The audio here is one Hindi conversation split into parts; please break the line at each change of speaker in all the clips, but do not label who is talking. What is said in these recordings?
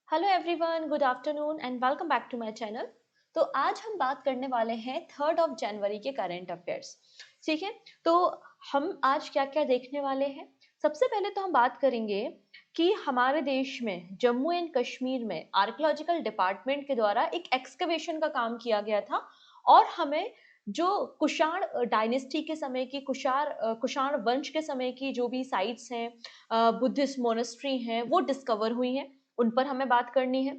Hello everyone, good afternoon and welcome back to my channel. तो आज हम बात करने वाले हैं 3 जनवरी के करंट अफेयर्स। ठीक है। तो हम आज क्या क्या देखने वाले हैं। सबसे पहले तो हम बात करेंगे कि हमारे देश में जम्मू एंड कश्मीर में आर्कियोलॉजिकल डिपार्टमेंट के द्वारा एक एक्सकवेशन का काम किया गया था और हमें जो कुषाण डायनेस्टी के समय की कुषाण वंश के समय की जो भी साइट्स हैं, बुद्धिस्ट मोनेस्ट्री हैं, वो डिस्कवर हुई हैं, उन पर हमें बात करनी है।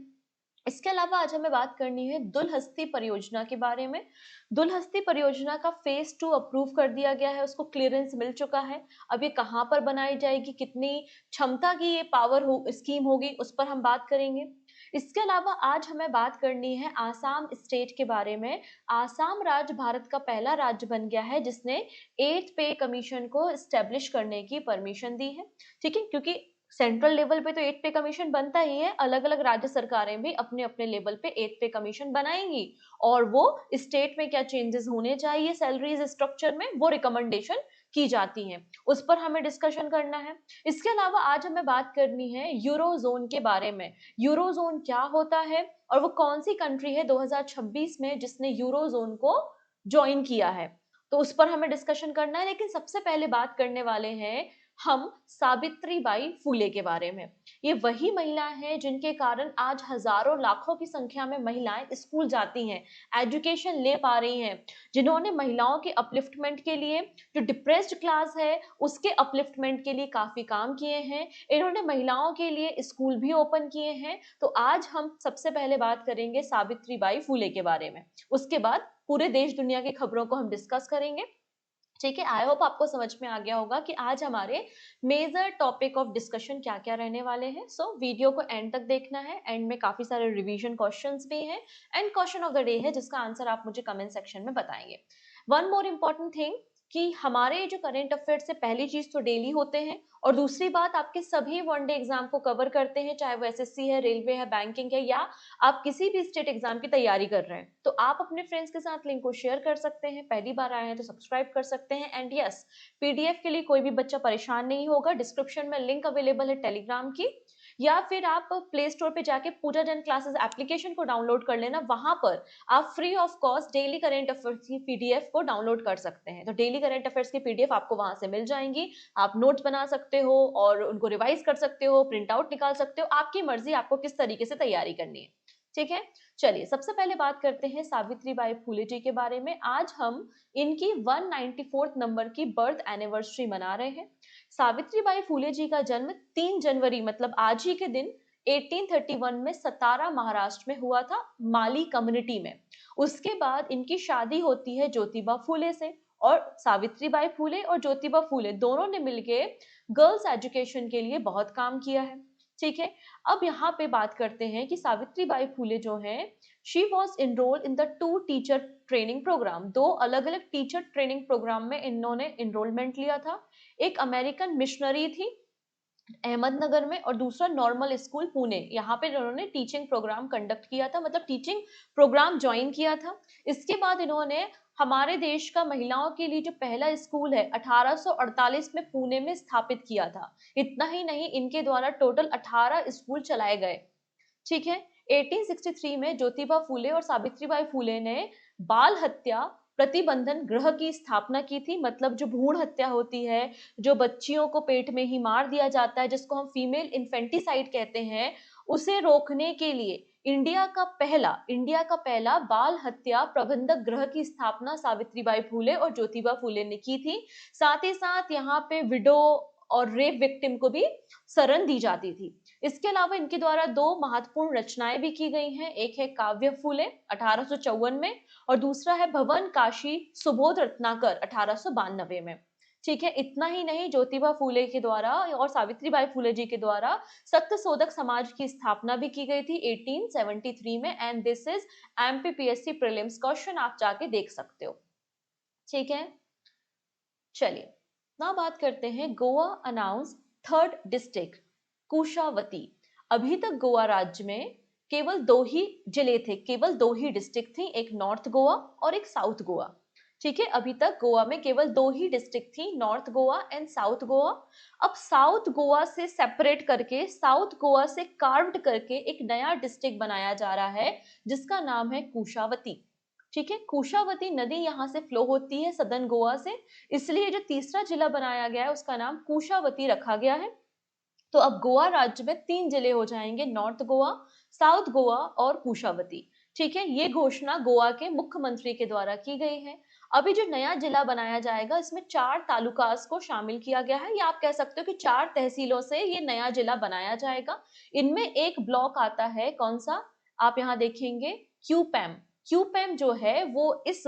इसके अलावा आज हमें बात करनी है दुलहस्ती परियोजना के बारे में। दुलहस्ती परियोजना का फेज 2 अप्रूव कर दिया गया है, उसको क्लियरेंस मिल चुका है। अब ये कहाँ पर बनाई जाएगी, कितनी क्षमता की ये पावर हो स्कीम होगी, उस पर हम बात करेंगे। इसके अलावा आज हमें बात करनी है आसाम स्टेट के बारे में। आसाम राज्य भारत का पहला राज्य बन गया है जिसने 8th पे कमीशन को स्टेब्लिश करने की परमिशन दी है। ठीक है, क्योंकि सेंट्रल लेवल पे तो 8th पे कमीशन बनता ही है, अलग अलग राज्य सरकारें भी अपने अपने लेवल पे 8th पे कमीशन बनाएंगी और वो स्टेट में क्या चेंजेस होने चाहिए सैलरीज स्ट्रक्चर में, वो रिकमेंडेशन की जाती हैं, उस पर हमें डिस्कशन करना है। इसके अलावा आज हमें बात करनी है यूरोजोन के बारे में। यूरोजोन क्या होता है और वो कौन सी कंट्री है 2026 में जिसने यूरोजोन को ज्वाइन किया है, तो उस पर हमें डिस्कशन करना है। लेकिन सबसे पहले बात करने वाले हैं हम सावित्री बाई फुले के बारे में। ये वही महिला है जिनके कारण आज हजारों लाखों की संख्या में महिलाएं स्कूल जाती हैं, एजुकेशन ले पा रही हैं, जिन्होंने महिलाओं के अपलिफ्टमेंट के लिए, जो डिप्रेस्ड क्लास है उसके अपलिफ्टमेंट के लिए काफी काम किए हैं। इन्होंने महिलाओं के लिए स्कूल भी ओपन किए हैं। तो आज हम सबसे पहले बात करेंगे सावित्री बाई फुले के बारे में, उसके बाद पूरे देश दुनिया की खबरों को हम डिस्कस करेंगे। ठीक है, आई होप आपको समझ में आ गया होगा कि आज हमारे मेजर टॉपिक ऑफ डिस्कशन क्या क्या रहने वाले हैं। सो वीडियो को एंड तक देखना है, एंड में काफी सारे रिवीजन क्वेश्चंस भी हैं and question of the day है जिसका आंसर आप मुझे कमेंट सेक्शन में बताएंगे। वन मोर इम्पॉर्टेंट थिंग कि हमारे जो करंट अफेयर से पहली चीज तो डेली होते हैं और दूसरी बात आपके सभी वनडे एग्जाम को कवर करते हैं, चाहे वो एसएससी है, रेलवे है, बैंकिंग है, या आप किसी भी स्टेट एग्जाम की तैयारी कर रहे हैं। तो आप अपने फ्रेंड्स के साथ लिंक को शेयर कर सकते हैं, पहली बार आए हैं तो सब्सक्राइब कर सकते हैं। एंड यस, पीडीएफ के लिए कोई भी बच्चा परेशान नहीं होगा, डिस्क्रिप्शन में लिंक अवेलेबल है टेलीग्राम की, या फिर आप प्ले स्टोर पे जाके पूजा जैन क्लासेस एप्लीकेशन को डाउनलोड कर लेना। वहां पर आप free of cost daily current affairs की पीडीएफ को डाउनलोड कर सकते हैं। तो डेली करंट अफेयर्स की पीडीएफ आपको वहां से मिल जाएंगी, आप नोट्स बना सकते हो और उनको रिवाइज कर सकते हो, प्रिंट आउट निकाल सकते हो, आपकी मर्जी आपको किस तरीके से तैयारी करनी है। ठीक है, चलिए सबसे पहले बात करते हैं सावित्री बाई फुले जी के बारे में। आज हम इनकी 194th नंबर की बर्थ एनिवर्सरी मना रहे हैं। सावित्री बाई फुले जी का जन्म 3 जनवरी मतलब आज ही के दिन 1831 में सतारा महाराष्ट्र में हुआ था, माली कम्युनिटी में। उसके बाद इनकी शादी होती है ज्योतिबा फुले से, और सावित्री बाई फुले और ज्योतिबा फुले दोनों ने मिलके गर्ल्स एजुकेशन के लिए बहुत काम किया है। ठीक है, अब यहाँ पे बात करते हैं कि सावित्री बाई फुले जो हैं, she was enrolled in the 2 teacher training programme. दो अलग अलग टीचर ट्रेनिंग प्रोग्राम में इन्होंने इनरोलमेंट लिया था। एक अमेरिकन मिशनरी थी अहमदनगर में और दूसरा नॉर्मल स्कूल पुणे, यहाँ पे इन्होंने टीचिंग प्रोग्राम कंडक्ट किया था, मतलब टीचिंग प्रोग्राम ज्वाइन किया था। इसके बाद इन्होंने हमारे देश का महिलाओं के लिए जो पहला स्कूल है 1848 में पुणे में स्थापित किया था। इतना ही नहीं, इनके द्वारा टोटल 18 स्कूल चलाए गए। ठीक है, 1863 में ज्योतिबा फूले और सावित्रीबाई फूले ने बाल हत्या प्रतिबंधन गृह की स्थापना की थी। मतलब जो भ्रूण हत्या होती है, जो बच्चियों को पेट में ही मार दिया जाता है, जिसको हम फीमेल इन्फेंटिसाइड कहते हैं, उसे रोकने के लिए इंडिया का पहला बाल हत्या प्रबंधक गृह की स्थापना सावित्रीबाई फूले और ज्योतिबा फूले ने की थी। साथ ही साथ यहाँ पे विडो और रेप विक्टिम को भी शरण दी जाती थी। इसके अलावा इनके द्वारा 2 महत्वपूर्ण रचनाएं भी की गई हैं। एक है काव्य फूले 1854 में और दूसरा है भवन काशी सुबोध रत्नाकर 1892 में। ठीक है, इतना ही नहीं, ज्योतिबा फूले के द्वारा और सावित्रीबाई फूले जी के द्वारा सत्य शोधक समाज की स्थापना भी की गई थी 1873 में। And this is MPPSC prelims question, आप जाके देख सकते हो। ठीक है, चलिए ना बात करते हैं Goa announce 3rd district Kushavati. अभी तक गोवा राज्य में केवल 2 ही जिले थे, केवल 2 ही डिस्ट्रिक्ट थी, एक नॉर्थ गोवा और एक साउथ गोवा। ठीक है, अभी तक गोवा में केवल 2 ही डिस्ट्रिक्ट थी, north Goa and south Goa. अब साउथ गोवा से सेपरेट करके, साउथ गोवा से कार्व्ड करके एक नया डिस्ट्रिक्ट बनाया जा रहा है जिसका नाम है कुशावती। ठीक है, कुशावती नदी यहाँ से फ्लो होती है सदर्न गोवा से, इसलिए जो तीसरा जिला बनाया गया है उसका नाम कुशावती रखा गया है। तो अब गोवा राज्य में 3 जिले हो जाएंगे, नॉर्थ गोवा, साउथ गोवा और कुशावती। ठीक है, ये घोषणा गोवा के मुख्यमंत्री के द्वारा की गई है। अभी जो नया जिला बनाया जाएगा इसमें 4 तालुकास को शामिल किया गया है, या आप कह सकते हो कि 4 तहसीलों से ये नया जिला बनाया जाएगा। इनमें एक ब्लॉक आता है, कौन सा, आप यहाँ देखेंगे, क्यूपैम। क्यूपैम जो है वो इस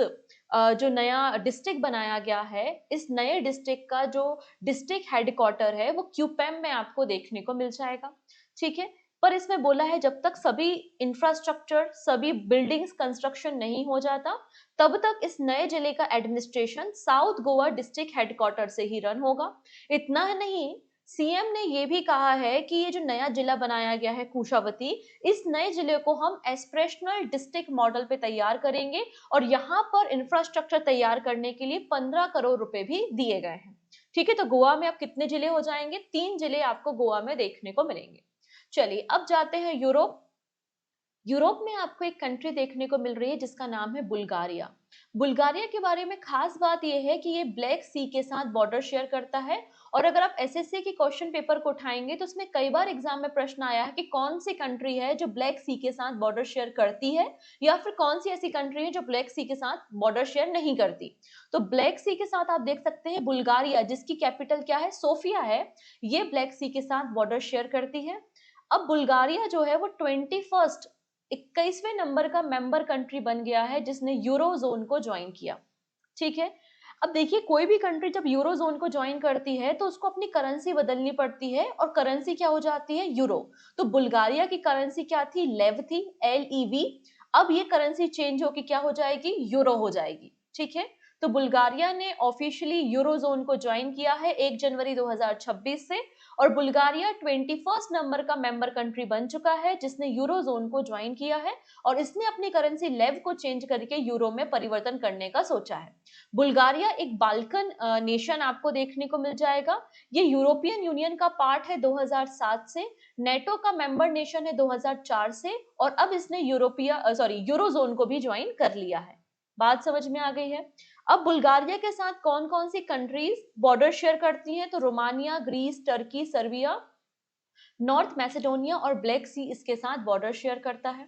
जो नया डिस्ट्रिक्ट बनाया गया है, इस नए डिस्ट्रिक्ट का जो डिस्ट्रिक्ट हेडक्वार्टर है वो क्यूपैम में आपको देखने को मिल जाएगा। ठीक है, पर इसमें बोला है जब तक सभी इंफ्रास्ट्रक्चर, सभी बिल्डिंग्स कंस्ट्रक्शन नहीं हो जाता, तब तक इस नए जिले का administration south Goa district headquarter से ही रन होगा। इतना नहीं, सीएम ने ये भी कहा है कि ये जो नया जिला बनाया गया है कुशावती, इस नए जिले को हम एस्पिरेशनल डिस्ट्रिक्ट मॉडल पे तैयार करेंगे और यहाँ पर इंफ्रास्ट्रक्चर तैयार करने के लिए 15 करोड़ रुपए भी दिए गए हैं। ठीक है, तो गोवा में अब कितने जिले हो जाएंगे, 3 जिले आपको गोवा में देखने को मिलेंगे। चलिए अब जाते हैं यूरोप। यूरोप में आपको एक कंट्री देखने को मिल रही है जिसका नाम है बुल्गारिया। बुल्गारिया के बारे में खास बात यह है कि ये ब्लैक सी के साथ बॉर्डर शेयर करता है। और अगर आप एसएससी के क्वेश्चन पेपर को उठाएंगे तो उसमें कई बार एग्जाम में प्रश्न आया है कि कौन सी कंट्री है जो ब्लैक सी के साथ बॉर्डर शेयर करती है, या फिर कौन सी ऐसी कंट्री है जो ब्लैक सी के साथ बॉर्डर शेयर नहीं करती। तो ब्लैक सी के साथ आप देख सकते हैं बुल्गारिया, जिसकी कैपिटल क्या है, सोफिया है, ये ब्लैक सी के साथ बॉर्डर शेयर करती है। अब बुल्गारिया जो है वो 21वें नंबर का मेंबर कंट्री बन गया है जिसने यूरोजोन को ज्वाइन किया। ठीक है, अब देखिए कोई भी कंट्री जब यूरोजोन को ज्वाइन करती है तो उसको अपनी करेंसी बदलनी पड़ती है, और करेंसी क्या हो जाती है, यूरो। तो बुल्गारिया की करेंसी क्या थी, लेव थी, LEV। अब ये करेंसी चेंज होकर क्या हो जाएगी, यूरो हो जाएगी। ठीक है, तो बुल्गारिया ने ऑफिशियली यूरोजोन को ज्वाइन किया है 1 जनवरी 2026 से, और बुल्गारिया 21 नंबर का मेंबर कंट्री बन चुका है जिसने यूरोजोन को ज्वाइन किया है, और इसने अपनी करेंसी लेव को चेंज करके यूरो में परिवर्तन करने का सोचा है। बुल्गारिया एक बाल्कन नेशन आपको देखने को मिल जाएगा। ये यूरोपियन यूनियन का पार्ट है 2007 से, नेटो का मेंबर नेशन है 2004 से, और अब इसने यूरोजोन को भी ज्वाइन कर लिया है। बात समझ में आ गई है। अब बुल्गारिया के साथ कौन कौन सी कंट्रीज बॉर्डर शेयर करती हैं, तो Romania, Greece, Turkey, Serbia, North Macedonia और ब्लैक सी इसके साथ बॉर्डर शेयर करता है।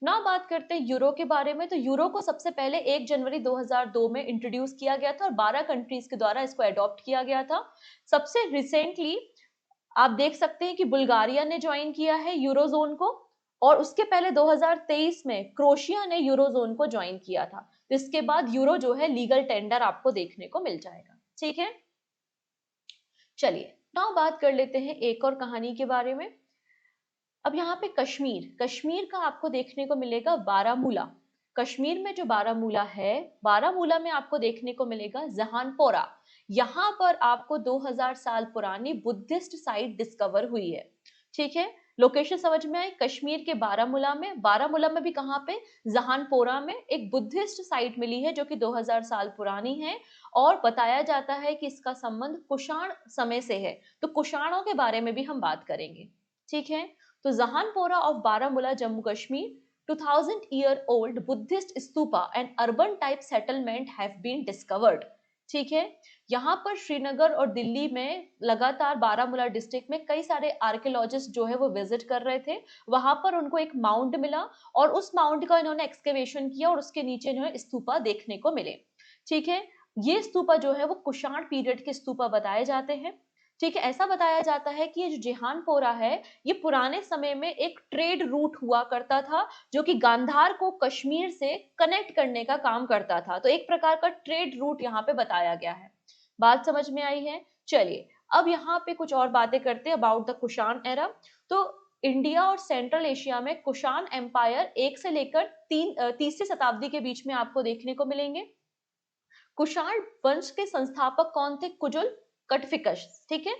ना बात करते हैं यूरो के बारे में, तो यूरो को सबसे पहले 1 जनवरी 2002 में इंट्रोड्यूस किया गया था और 12 कंट्रीज के द्वारा इसको अडॉप्ट किया गया था। सबसे रिसेंटली आप देख सकते हैं कि बुल्गारिया ने ज्वाइन किया है यूरोजोन को, और उसके पहले 2023 में क्रोशिया ने यूरोजोन को ज्वाइन किया था। तो इसके बाद यूरो जो है लीगल टेंडर आपको देखने को मिल जाएगा। ठीक है, चलिए नाउ बात कर लेते हैं एक और कहानी के बारे में। अब यहाँ पे कश्मीर, कश्मीर का आपको देखने को मिलेगा बारामूला। कश्मीर में जो बारामूला है, बारामूला में आपको देखने को मिलेगा जहानपोरा। यहाँ पर आपको 2000 साल पुरानी बुद्धिस्ट साइट डिस्कवर हुई है। ठीक है, लोकेशन समझ में आई, कश्मीर के बारामूला में। बारामूला में भी कहाँ पे, जहानपोरा में एक बुद्धिस्ट साइट मिली है जो कि 2000 साल पुरानी है, और बताया जाता है कि इसका संबंध कुषाण समय से है। तो कुषाणों के बारे में भी हम बात करेंगे। ठीक है, तो Jahanpora of Baramulla, Jammu Kashmir, 2000-year-old Buddhist stupa and urban type settlement have been discovered। ठीक है, यहाँ पर श्रीनगर और दिल्ली में लगातार बारामूला डिस्ट्रिक्ट में कई सारे आर्कियोलॉजिस्ट जो है वो विजिट कर रहे थे। वहां पर उनको एक माउंट मिला और उस माउंट का इन्होंने एक्सकेवेशन किया और उसके नीचे इन्हें स्तूपा देखने को मिले। ठीक है, ये स्तूपा जो है वो कुषाण पीरियड के स्तूपा बताए जाते हैं। ठीक है, ऐसा बताया जाता है कि ये जो जहानपोरा है ये पुराने समय में एक ट्रेड रूट हुआ करता था जो कि गांधार को कश्मीर से कनेक्ट करने का काम करता था। तो एक प्रकार का ट्रेड रूट यहाँ पे बताया गया है। बात समझ में आई है। चलिए अब यहाँ पे कुछ और बातें करते हैं अबाउट द कुषाण एरा। तो इंडिया और सेंट्रल एशिया में कुषाण एम्पायर 1 से लेकर 3वीं शताब्दी के बीच में आपको देखने को मिलेंगे। कुषाण वंश के संस्थापक कौन थे, कुजुल कटफिकश। ठीक है,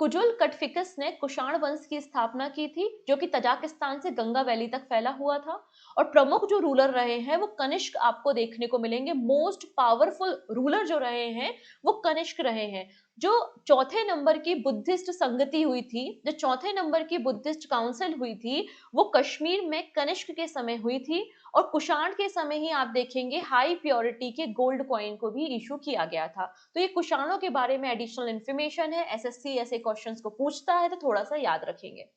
कुजुल कटफिकस ने कुषाण वंश की स्थापना की थी, जो कि तजाकिस्तान से गंगा वैली तक फैला हुआ था। और प्रमुख जो रूलर रहे हैं वो कनिष्क आपको देखने को मिलेंगे। मोस्ट पावरफुल रूलर जो रहे हैं वो कनिष्क रहे हैं। जो चौथे नंबर की बुद्धिस्ट संगति हुई थी, जो चौथे नंबर की बुद्धिस्ट काउंसिल हुई थी, वो कश्मीर में कनिष्क के समय हुई थी। और कुषाण के समय ही आप देखेंगे हाई प्योरिटी के गोल्ड कॉइन को भी इशू किया गया था। तो ये कुषाणों के बारे में एडिशनल इन्फॉर्मेशन है, एसएससी ऐसे क्वेश्चंस को पूछता है तो थोड़ा सा याद रखेंगे।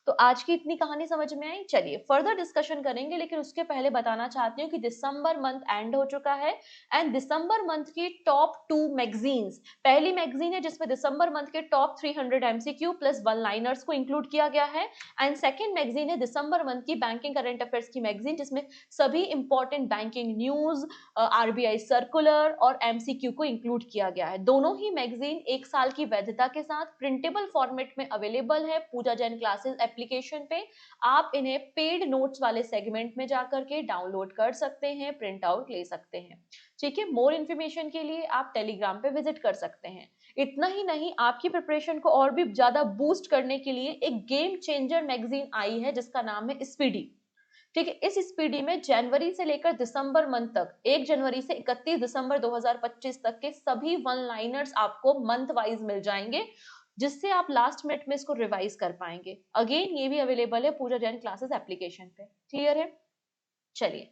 तो आज की इतनी कहानी समझ में आई। चलिए फर्दर डिस्कशन करेंगे, लेकिन उसके पहले बताना चाहती हूँ कि दिसंबर मंथ एंड हो चुका है एंड दिसंबर मंथ की टॉप 2 मैगजीन्स, पहली मैगजीन है जिसमें दिसंबर मंथ के top 300 MCQ plus one liners को इंक्लूड किया गया है, एंड सेकंड मैगजीन है दिसंबर मंथ की बैंकिंग करंट अफेयर्स की मैगजीन, जिसमें सभी important banking news, RBI circular और एमसीक्यू को इंक्लूड किया गया है। दोनों ही मैगजीन 1 साल की वैधता के साथ प्रिंटेबल फॉर्मेट में अवेलेबल है पूजा जैन क्लासेस एप्लीकेशन पे। आप इन्हें पेड नोट्स वाले सेगमेंट में जाकर के डाउनलोड कर सकते हैं, प्रिंट आउट ले सकते हैं। ठीक है, मोर इन्फॉर्मेशन के लिए आप टेलीग्राम पे विजिट कर सकते हैं। इतना ही नहीं, आपकी प्रिपरेशन को और भी ज्यादा बूस्ट करने के लिए एक गेम चेंजर मैगजीन आई है जिसका नाम है स्पीडी। ठीक है, इस स्पीडी में जनवरी से लेकर दिसंबर मंथ तक, 1 जनवरी से 31 दिसंबर 2025 तक के सभी वन लाइनर्स आपको मंथ वाइज मिल जाएंगे, जिससे आप लास्ट मिनट में इसको रिवाइज कर पाएंगे। अगेन ये भी अवेलेबल है पूजा जैन क्लासेस एप्लीकेशन पे। क्लियर है? चलिए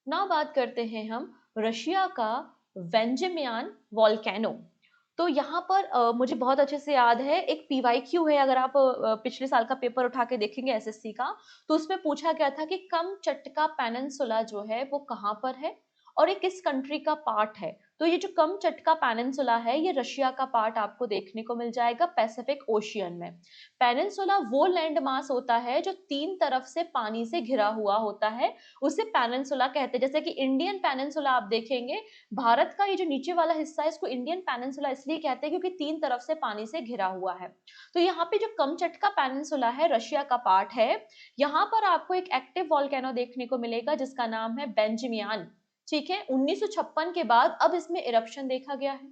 नाउ बात करते हैं हम रशिया का वेंजिमियान वॉल्केनो। तो यहाँ पर मुझे बहुत अच्छे से याद है, एक पीवाईक्यू है, अगर आप पिछले साल का पेपर उठा के देखेंगे एसएससी का, तो उसमें पूछा गया था कि कमचटका पेनिनसुला जो है वो कहाँ पर है और ये किस कंट्री का पार्ट है। तो ये जो कमचटका पेनिनसुला है ये रशिया का पार्ट आपको देखने को मिल जाएगा पैसिफिक ओशियन में। पेनिनसुला वो लैंड मास होता है जो 3 तरफ से पानी से घिरा हुआ होता है, उसे पेनिनसुला कहते हैं। जैसे कि इंडियन पेनिनसुला आप देखेंगे, भारत का ये जो नीचे वाला हिस्सा है इसको इंडियन पेनिनसुला इसलिए कहते हैं क्योंकि 3 तरफ से पानी से घिरा हुआ है। तो यहाँ पे जो कमचटका पेनिनसुला है रशिया का पार्ट है। यहाँ पर आपको एक एक्टिव वॉल्केनो देखने को मिलेगा जिसका नाम है बेंजिमियान। ठीक है, 1956 के बाद अब इसमें इरप्शन देखा गया है।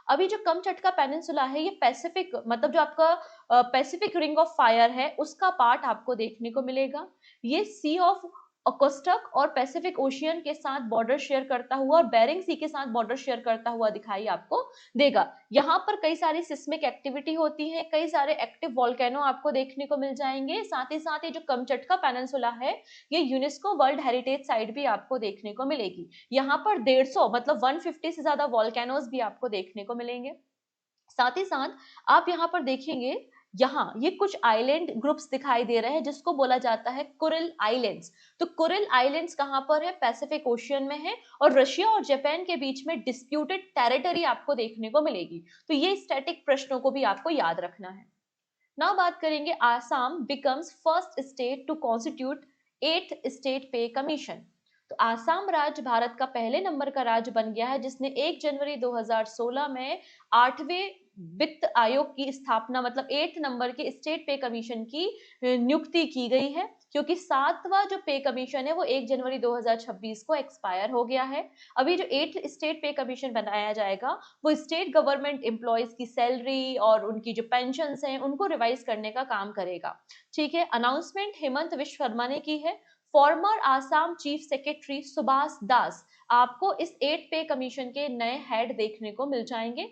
अभी जो कमचटका पेनिनसुला है ये पैसिफिक, मतलब जो आपका पैसिफिक रिंग ऑफ फायर है उसका पार्ट आपको देखने को मिलेगा। ये सी ऑफ ओकोस्टक और पैसिफिक ओशियन के साथ बॉर्डर शेयर करता हुआ और बेरिंग सी के साथ बॉर्डर शेयर करता हुआ दिखाई आपको देगा। यहाँ पर कई सारी सिस्मिक एक्टिविटी होती है, कई सारे एक्टिव वॉल्केनो आपको देखने को मिल जाएंगे। साथ ही साथ ये जो कमचटका पेनिनसुला है ये यूनेस्को वर्ल्ड हेरिटेज साइट भी आपको देखने को मिलेगी। यहाँ पर 150 मतलब 150 से ज्यादा वॉल्केनोज भी आपको देखने को मिलेंगे। साथ ही साथ आप यहाँ पर देखेंगे, यहाँ ये कुछ आइलैंड ग्रुप्स दिखाई दे रहे हैं जिसको बोला जाता है कुरिल आइलैंड्स। तो कुरिल आइलैंड्स कहाँ पर है? पैसिफिक ओशियन में है और रशिया और जापान के बीच में डिस्प्यूटेड टेरिटरी आपको देखने को मिलेगी। तो ये स्टैटिक प्रश्नों को भी आपको याद रखना है। नाउ बात करेंगे Assam becomes first state to constitute 8th state pay commission. तो आसाम राज्य भारत का पहले नंबर का राज्य बन गया है जिसने 1 जनवरी 2016 में 8वें वित्त आयोग की स्थापना, मतलब 8th नंबर के स्टेट पे कमीशन की नियुक्ति की गई है, क्योंकि 7वां जो पे कमीशन है वो 1 जनवरी 2026 को एक्सपायर हो गया है। अभी जो 8th स्टेट पे कमीशन बनाया जाएगा वो स्टेट गवर्नमेंट एम्प्लॉयज की सैलरी और उनकी जो पेंशन हैं उनको रिवाइज करने का काम करेगा। ठीक है, अनाउंसमेंट हेमंत विश्व शर्मा ने की है। Former Assam chief secretary Subhash Das आपको इस 8 पे कमीशन के नए हेड देखने को मिल जाएंगे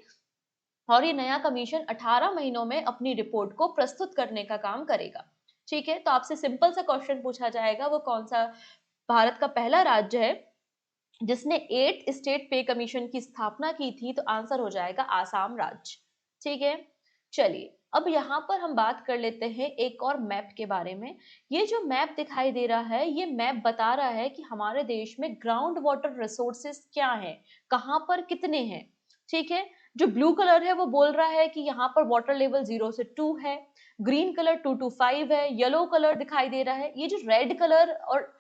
और ये नया कमीशन 18 महीनों में अपनी रिपोर्ट को प्रस्तुत करने का काम करेगा। ठीक है, तो आपसे सिंपल सा क्वेश्चन पूछा जाएगा, वो कौन सा भारत का पहला राज्य है जिसने 8th स्टेट पे कमीशन की स्थापना की थी? तो आंसर हो जाएगा आसाम राज्य। ठीक है, चलिए अब यहाँ पर हम बात कर लेते हैं एक और मैप के बारे में। ये जो मैप दिखाई दे रहा है ये मैप बता रहा है कि हमारे देश में ग्राउंड वाटर रिसोर्सेस क्या हैं, कहाँ पर कितने हैं। ठीक है, जो ब्लू कलर है वो बोल रहा है कि यहाँ पर वाटर लेवल 0 से 2 है, ग्रीन कलर 2 to 5 है, येलो कलर दिखाई दे रहा है। ये जो रेड कलर और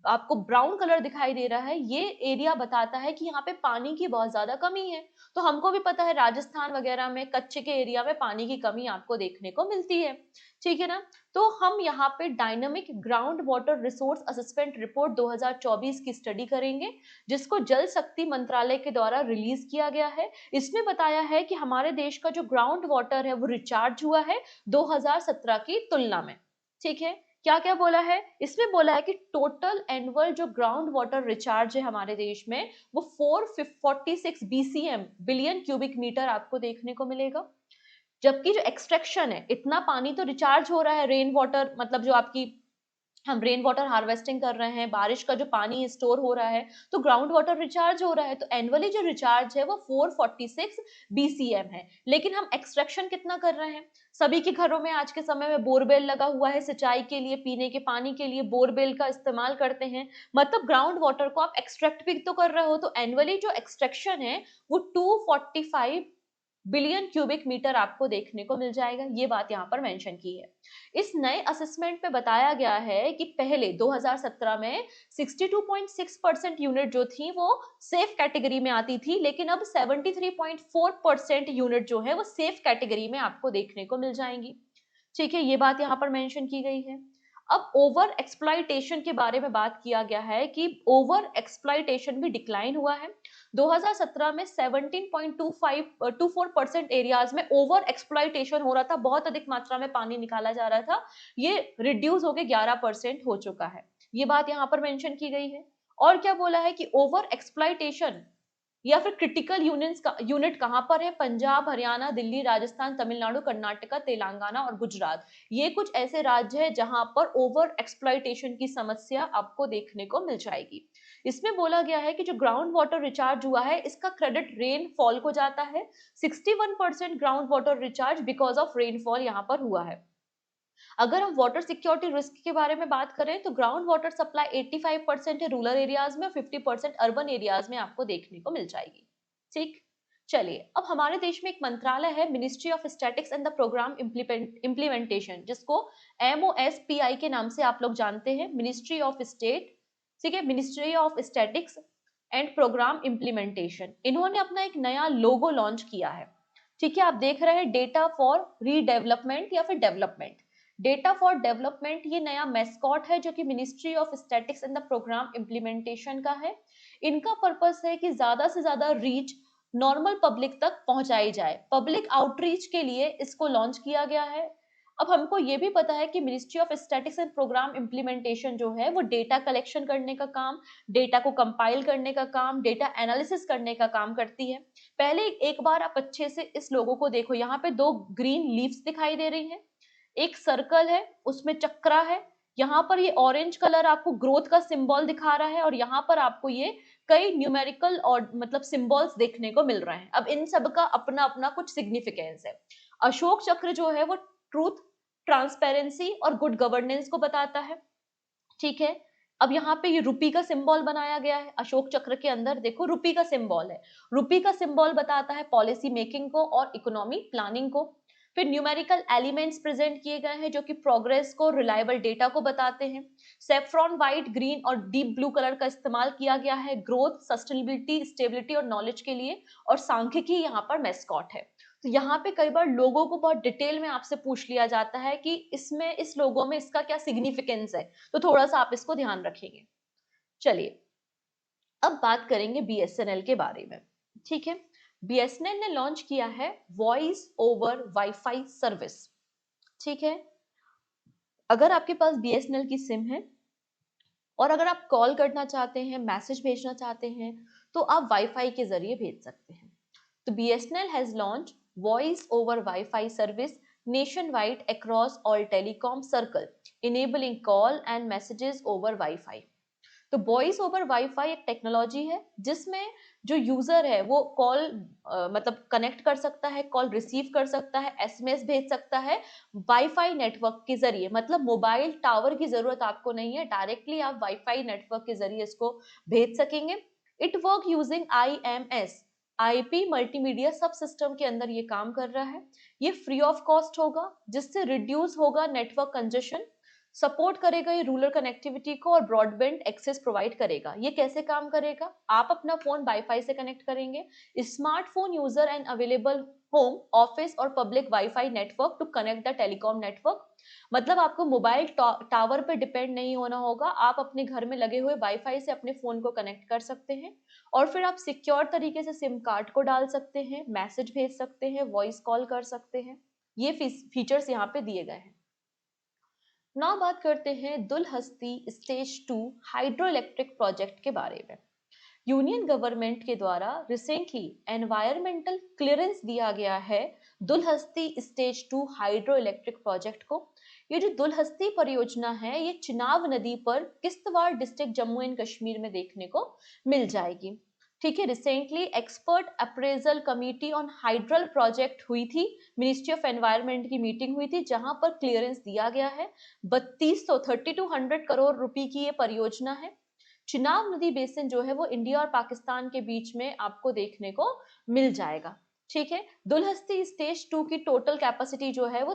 आपको ब्राउन कलर दिखाई दे रहा है, ये एरिया बताता है कि यहाँ पे पानी की बहुत ज्यादा कमी है। तो हमको भी पता है राजस्थान वगैरह में कच्छ के एरिया में पानी की कमी आपको देखने को मिलती है, ठीक है ना। तो हम यहाँ पे dynamic ground water resource assessment report 2024 की स्टडी करेंगे, जिसको जल शक्ति मंत्रालय के द्वारा रिलीज किया गया है। इसमें बताया है कि हमारे देश का जो ग्राउंड वाटर है वो रिचार्ज हुआ है 2017 की तुलना में, ठीक है। क्या क्या बोला है इसमें? बोला है कि टोटल एनुअल जो ग्राउंड वाटर रिचार्ज है हमारे देश में वो 446 BCM बिलियन क्यूबिक मीटर आपको देखने को मिलेगा। जबकि जो एक्सट्रैक्शन है, इतना पानी तो रिचार्ज हो रहा है, रेन वाटर मतलब जो आपकी हम रेन वाटर हार्वेस्टिंग कर रहे हैं, बारिश का जो पानी स्टोर हो रहा है, तो ग्राउंड वाटर रिचार्ज हो रहा है। तो एनुअली जो रिचार्ज है वो 446 BCM है। लेकिन हम एक्सट्रैक्शन कितना कर रहे हैं? सभी के घरों में आज के समय में बोरवेल लगा हुआ है, सिंचाई के लिए, पीने के पानी के लिए बोरवेल का इस्तेमाल करते हैं। मतलब ग्राउंड वाटर को आप एक्सट्रैक्ट भी तो कर रहे हो। तो एनुअली जो एक्सट्रैक्शन है वो 245 बिलियन क्यूबिक मीटर आपको देखने को मिल जाएगा। ये बात यहाँ पर मेंशन की है। इस नए असेसमेंट में बताया गया है कि पहले 2017 में 62.6% यूनिट जो थी वो सेफ कैटेगरी में आती थी, लेकिन अब 73.4% यूनिट जो है वो सेफ कैटेगरी में आपको देखने को मिल जाएंगी, ठीक है। ये बात यहाँ पर मेंशन की गई है। अब ओवर एक्सप्लॉइटेशन के बारे में बात किया गया है कि ओवर एक्सप्लॉइटेशन भी डिक्लाइन हुआ है। 2017 में 17.24% एरियाज में ओवर एक्सप्लॉइटेशन हो रहा था, बहुत अधिक मात्रा में पानी निकाला जा रहा था। ये रिड्यूस होकर 11% हो चुका है। ये बात यहाँ पर मेंशन की गई है। और क्या बोला है कि ओवर एक्सप्लॉइटेशन या फिर क्रिटिकल यूनिट कहां पर है? पंजाब, हरियाणा, दिल्ली, राजस्थान, तमिलनाडु, कर्नाटका, तेलंगाना और गुजरात। ये कुछ ऐसे राज्य हैं जहां पर ओवर एक्सप्लॉइटेशन की समस्या आपको देखने को मिल जाएगी। इसमें बोला गया है कि जो ग्राउंड वाटर रिचार्ज हुआ है इसका क्रेडिट रेनफॉल को जाता है। 61% ground water recharge because of rainfall यहाँ पर हुआ है। अगर हम वाटर सिक्योरिटी रिस्क के बारे में बात करें तो ग्राउंड वाटर सप्लाई 85% है रूरल एरियाज में, 50% अर्बन एरियाज में आपको देखने को मिल जाएगी, ठीक। चलिए, अब हमारे देश में एक मंत्रालय है, ministry of statics and the programme implementation, जिसको MOSPI के नाम से आप लोग जानते हैं, मिनिस्ट्री ऑफ स्टेट, ठीक है, ministry of statics and programme implementation. इन्होंने अपना एक नया लोगो लॉन्च किया है, ठीक है। आप देख रहे हैं डेटा फॉर रीडेवलपमेंट या फिर डेवलपमेंट। डेटा फॉर डेवलपमेंट ये नया मैस्कॉट है जो कि ministry of statics and the programme implementation का है। इनका पर्पस है कि ज्यादा से ज्यादा रीच नॉर्मल पब्लिक तक पहुंचाई जाए। पब्लिक आउटरीच के लिए इसको लॉन्च किया गया है। अब हमको ये भी पता है कि ministry of statics and programme implementation जो है वो डेटा कलेक्शन करने का काम, डेटा को कंपाइल करने का काम, डेटा एनालिसिस करने का काम करती है। पहले एक बार आप अच्छे से इस लोगो को देखो, यहाँ पे दो ग्रीन लीव्स दिखाई दे रही हैं, एक सर्कल है उसमें चक्रा है, यहाँ पर ये ऑरेंज कलर आपको ग्रोथ का सिंबल दिखा रहा है और यहाँ पर आपको ये कई न्यूमेरिकल और मतलब सिंबल्स देखने को मिल रहे हैं। अब इन सब का अपना अपना कुछ सिग्निफिकेंस है। अशोक चक्र जो है वो ट्रूथ, ट्रांसपेरेंसी और गुड गवर्नेंस को बताता है, ठीक है। अब यहाँ पे ये रुपी का सिंबल बनाया गया है, अशोक चक्र के अंदर देखो रुपी का सिंबल है। रुपी का सिंबल बताता है पॉलिसी मेकिंग को और इकोनॉमी प्लानिंग को। फिर न्यूमेरिकल एलिमेंट्स प्रेजेंट किए गए हैं जो कि प्रोग्रेस को, रिलायबल डेटा को बताते हैं। सेफ्रॉन व्हाइट, ग्रीन और डीप ब्लू कलर का इस्तेमाल किया गया है ग्रोथ, सस्टेनेबिलिटी, स्टेबिलिटी और नॉलेज के लिए। और सांख्यिकी यहाँ पर मैस्कॉट है। तो यहाँ पे कई बार लोगों को बहुत डिटेल में आपसे पूछ लिया जाता है कि इसमें, इस लोगो में इसका क्या सिग्निफिकेंस है, तो थोड़ा सा आप इसको ध्यान रखेंगे। चलिए, अब बात करेंगे BSNL के बारे में, ठीक है। BSNL ने लॉन्च किया है वॉइस ओवर वाईफाई सर्विस, ठीक है। अगर आपके पास BSNL की सिम है और अगर आप कॉल करना चाहते हैं, मैसेज भेजना चाहते हैं, तो आप वाईफाई के जरिए भेज सकते हैं। तो BSNL has launched voice over Wi-Fi service nationwide across all telecom circle, enabling call and messages over Wi-Fi. तो वॉइस ओवर वाईफाई एक टेक्नोलॉजी है जिसमें जो यूजर है वो कॉल मतलब कनेक्ट कर सकता है, कॉल रिसीव कर सकता है, SMS भेज सकता है वाईफाई नेटवर्क के जरिए। मतलब मोबाइल टावर की जरूरत आपको नहीं है, डायरेक्टली आप वाईफाई नेटवर्क के जरिए इसको भेज सकेंगे। It work using IMS IP multimedia सब सिस्टम के अंदर ये काम कर रहा है। ये फ्री ऑफ कॉस्ट होगा जिससे रिड्यूस होगा नेटवर्क कंजेशन, सपोर्ट करेगा ये रूरल कनेक्टिविटी को और ब्रॉडबैंड एक्सेस प्रोवाइड करेगा। ये कैसे काम करेगा? आप अपना फोन वाईफाई से कनेक्ट करेंगे, smartphone user and available home, office और public wifi network to connect the telecom network. मतलब आपको मोबाइल टावर पे डिपेंड नहीं होना होगा, आप अपने घर में लगे हुए वाईफाई से अपने फोन को कनेक्ट कर सकते हैं और फिर आप सिक्योर तरीके से सिम कार्ड को डाल सकते हैं, मैसेज भेज सकते हैं, वॉइस कॉल कर सकते हैं। ये फीचर्स यहाँ पे दिए गए हैं। नाउ बात करते हैं Dulhasti stage 2 hydro electric project के बारे में। यूनियन गवर्नमेंट के द्वारा रिसेंटली एनवायरमेंटल क्लियरेंस दिया गया है Dulhasti stage 2 hydro electric project को। ये जो दुलहस्ती परियोजना है ये चिनाब नदी पर किश्तवाड़ डिस्ट्रिक्ट जम्मू एंड कश्मीर में देखने को मिल जाएगी। ठीक है, recently expert appraisal committee on hydel project हुई थी, मिनिस्ट्री ऑफ एनवायरनमेंट की मीटिंग हुई थी जहां पर क्लियरेंस दिया गया है। 3200 करोड़ रुपए की ये परियोजना है। चिनाब नदी बेसिन जो है वो इंडिया और पाकिस्तान के बीच में आपको देखने को मिल जाएगा। ठीक है, दुलहस्ती स्टेज 2 की टोटल कैपेसिटी जो है वो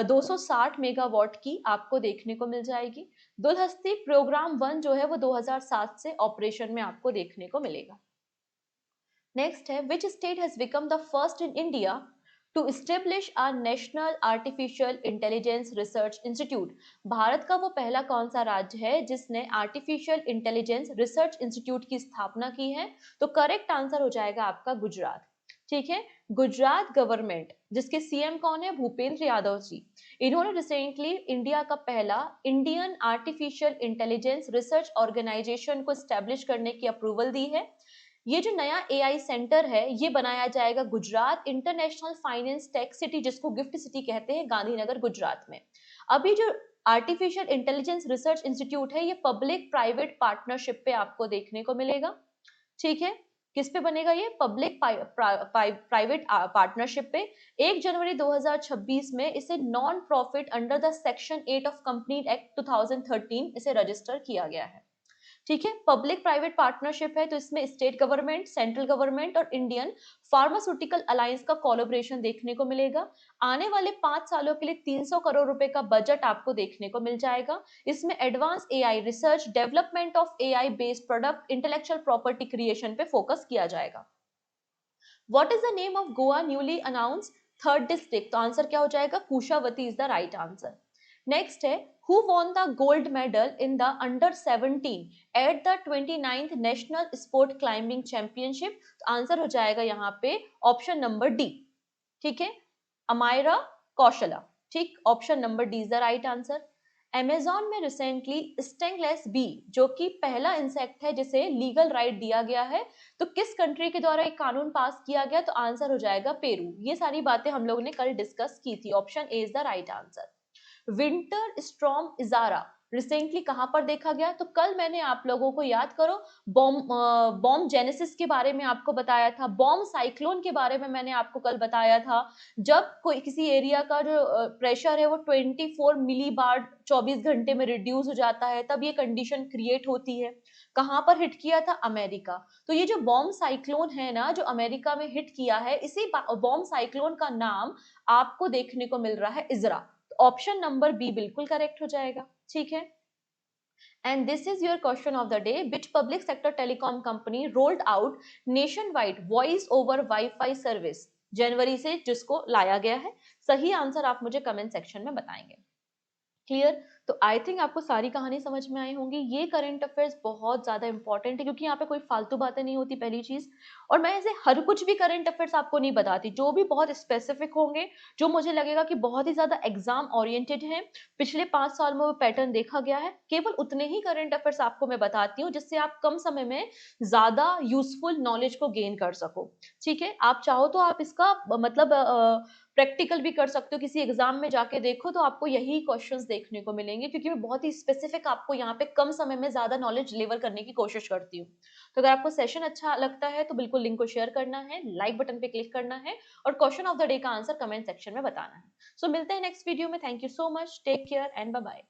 260 मेगावाट की आपको देखने को मिल जाएगी। दुलहस्ती प्रोग्राम 1 जो है वो 2007 से ऑपरेशन में आपको देखने को मिलेगा। नेक्स्ट है, which state has become the first in India to establish a national artificial intelligence research institute. Bharat का वो पहला कौन सा राज्य है जिसने आर्टिफिशियल इंटेलिजेंस रिसर्च इंस्टीट्यूट की स्थापना की है? तो करेक्ट आंसर हो जाएगा आपका गुजरात। ठीक है, गुजरात गवर्नमेंट जिसके सीएम कौन है? भूपेंद्र यादव जी। इन्होंने रिसेंटली इंडिया का पहला Indian artificial intelligence research organisation को स्टैब्लिश करने की अप्रूवल दी है। ये जो नया एआई सेंटर है ये बनाया जाएगा Gujarat international finance tech city, जिसको गिफ्ट सिटी कहते हैं, गांधीनगर गुजरात में। अभी जो आर्टिफिशियल इंटेलिजेंस रिसर्च इंस्टीट्यूट है ये पब्लिक प्राइवेट पार्टनरशिप पे आपको देखने को मिलेगा। ठीक है, किस पे बनेगा? ये पब्लिक प्राइवेट पार्टनरशिप पे। 1 जनवरी 2026 में इसे non profit under the section 8 of company act 2013 इसे रजिस्टर किया गया है। ठीक है, पब्लिक प्राइवेट पार्टनरशिप है तो इसमें स्टेट गवर्नमेंट, सेंट्रल गवर्नमेंट और इंडियन फार्मास्यूटिकल अलायंस का कोलैबोरेशन देखने को मिलेगा। आने वाले 5 सालों के लिए 300 करोड़ रुपए का बजट आपको देखने को मिल जाएगा। इसमें advance AI research, development of AI based product, intellectual property creation पे फोकस किया जाएगा। What is the name of Goa newly announce third district? तो आंसर क्या हो जाएगा? Kushavati is the right answer. Next है, who won the gold medal in the under 17 at the 29th national sport climbing championship? तो आंसर हो जाएगा यहाँ पे ऑप्शन नंबर डी। ठीक है, अमायरा कौशला। ठीक, option number D is the right answer. Amazon में रिसेंटली स्टेंगलेस बी जो कि पहला इंसेक्ट है जिसे लीगल राइट दिया गया है, तो किस कंट्री के द्वारा एक कानून पास किया गया? तो आंसर हो जाएगा पेरू। ये सारी बातें हम लोगों ने कल डिस्कस की थी, option A is the right answer. Winter storm Ezra recently कहां पर देखा गया? तो कल मैंने आप लोगों को, याद करो, बॉम्ब जेनेसिस के बारे में आपको बताया था, बॉम्ब साइक्लोन के बारे में मैंने आपको कल बताया था। जब कोई किसी एरिया का जो प्रेशर है वो 24 मिली बार 24 घंटे में रिड्यूस हो जाता है तब ये कंडीशन क्रिएट होती है। कहां पर हिट किया था? अमेरिका। तो ये जो बॉम्ब साइक्लोन है ना जो अमेरिका में हिट किया है, इसी बॉम्ब साइक्लोन का नाम आपको देखने को मिल रहा है इजरा। ऑप्शन नंबर बी बिल्कुल करेक्ट हो जाएगा। ठीक है, and this is your question of the day, which public sector telecom company rolled out nationwide voice over wifi service जनवरी से, जिसको लाया गया है? सही आंसर आप मुझे कमेंट सेक्शन में बताएंगे। क्लियर? तो आई थिंक आपको सारी कहानी समझ में आई होंगी। ये करंट अफेयर्स बहुत ज्यादा इंपॉर्टेंट है क्योंकि यहाँ पे कोई फालतू बातें नहीं होती, पहली चीज। और मैं ऐसे हर कुछ भी करंट अफेयर्स आपको नहीं बताती, जो भी बहुत स्पेसिफिक होंगे, जो मुझे लगेगा कि बहुत ही ज्यादा एग्जाम ओरिएंटेड है, पिछले 5 साल में वो पैटर्न देखा गया है, केवल उतने ही करंट अफेयर्स आपको मैं बताती हूँ जिससे आप कम समय में ज्यादा यूजफुल नॉलेज को गेन कर सको। ठीक है, आप चाहो तो आप इसका मतलब प्रैक्टिकल भी कर सकते हो, किसी एग्जाम में जाके देखो तो आपको यही क्वेश्चंस देखने को मिलेंगे क्योंकि मैं बहुत ही स्पेसिफिक आपको यहाँ पे कम समय में ज्यादा नॉलेज डिलीवर करने की कोशिश करती हूँ। तो अगर आपको सेशन अच्छा लगता है तो बिल्कुल लिंक को शेयर करना है, लाइक बटन पे क्लिक करना है और क्वेश्चन ऑफ द डे का आंसर कमेंट सेक्शन में बताना है। सो मिलते हैं नेक्स्ट वीडियो में। Thank you so much, take care and bye bye.